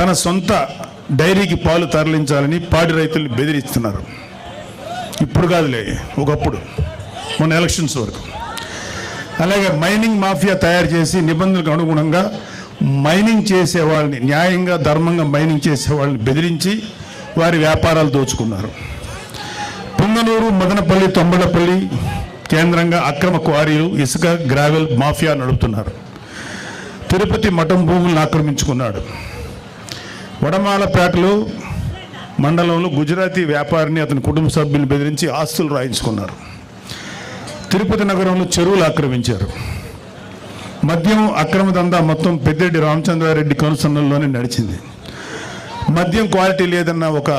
తన సొంత డైరీకి పాలు తరలించాలని పాడి రైతుల్ని బెదిరిస్తున్నారు. ఇప్పుడు కాదులే, ఒకప్పుడు మొన్న ఎలక్షన్స్ వరకు. అలాగే మైనింగ్ మాఫియా తయారు చేసి నిబంధనలకు అనుగుణంగా మైనింగ్ చేసే వాళ్ళని, న్యాయంగా ధర్మంగా మైనింగ్ చేసే వాళ్ళని బెదిరించి వారి వ్యాపారాలు దోచుకున్నారు. పుంగనూరు, మదనపల్లి, తొంబడపల్లి కేంద్రంగా అక్రమ క్వారీలు, ఇసుక, గ్రావెల్ మాఫియా నడుపుతున్నారు. తిరుపతి మఠం భూములను ఆక్రమించుకున్నాడు. వడమాలపేటలో మండలంలో గుజరాతీ వ్యాపారిని అతని కుటుంబ సభ్యులు బెదిరించి ఆస్తులు రాయించుకున్నారు. తిరుపతి నగరంలో చెరువులు ఆక్రమించారు. మద్యం అక్రమ దందా మొత్తం పెద్దిరెడ్డి రామచంద్రారెడ్డి కనుసన్నల్లోనే నడిచింది. మద్యం క్వాలిటీ లేదన్న ఒక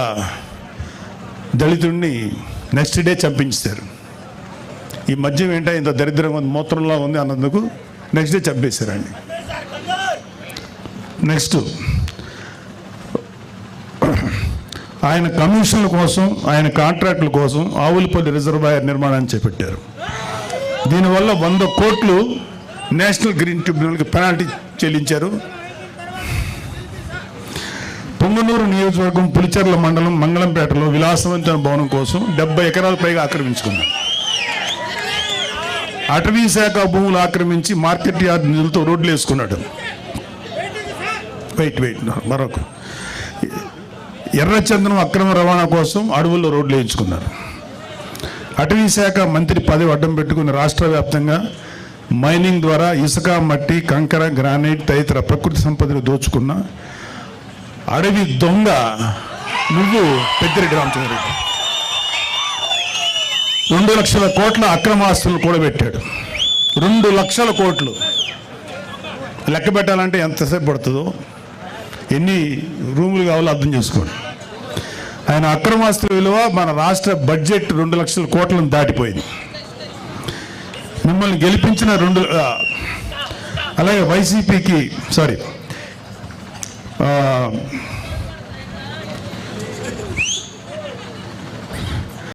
దళితుడిని నెక్స్ట్ డే చంపించారు. ఈ మద్యం ఏంటో ఇంత దరిద్రంగా ఉంది, మూత్రంలో ఉంది అన్నందుకు నెక్స్ట్ డే చంపేశారండి. నెక్స్ట్ ఆయన కమిషన్ల కోసం, ఆయన కాంట్రాక్టుల కోసం ఆవులపల్లి రిజర్వాయర్ నిర్మాణాన్ని చేపట్టారు. దీనివల్ల 100 కోట్లు నేషనల్ గ్రీన్ ట్రిబ్యునల్కి పెనాల్టీ చెల్లించారు. పొంగనూరు నియోజకవర్గం పులిచెర్ల మండలం మంగళంపేటలో విలాసవంతమైన భవనం కోసం 70 ఎకరాల పైగా ఆక్రమించుకున్నారు. అటవీ శాఖ భూములు ఆక్రమించి మార్కెట్ యార్డ్ నిధులతో రోడ్లు వేసుకున్నాడు. వెయిట్ మరొక ఎర్రచందనం అక్రమ రవాణా కోసం అడవుల్లో రోడ్లు వేయించుకున్నారు. అటవీ శాఖ మంత్రి పదవి అడ్డం పెట్టుకుని రాష్ట్ర వ్యాప్తంగా మైనింగ్ ద్వారా ఇసుక, మట్టి, కంకర, గ్రానైట్ తదితర ప్రకృతి సంపదను దోచుకున్న అడవి దొంగ నువ్వు పెద్దిరెడ్డి రామచంద్రారెడ్డి. 2 లక్షల కోట్ల అక్రమ ఆస్తులను కూడబెట్టాడు. 2 లక్షల కోట్లు లెక్క పెట్టాలంటే ఎంతసేపు పడుతుందో, ఎన్ని రూములు కావాలో అర్థం చేసుకోండి. ఆయన అక్రమాస్తుల విలువ మన రాష్ట్ర బడ్జెట్ 2 లక్షల కోట్లను దాటిపోయింది. మిమ్మల్ని గెలిపించిన అలాగే వైసీపీకి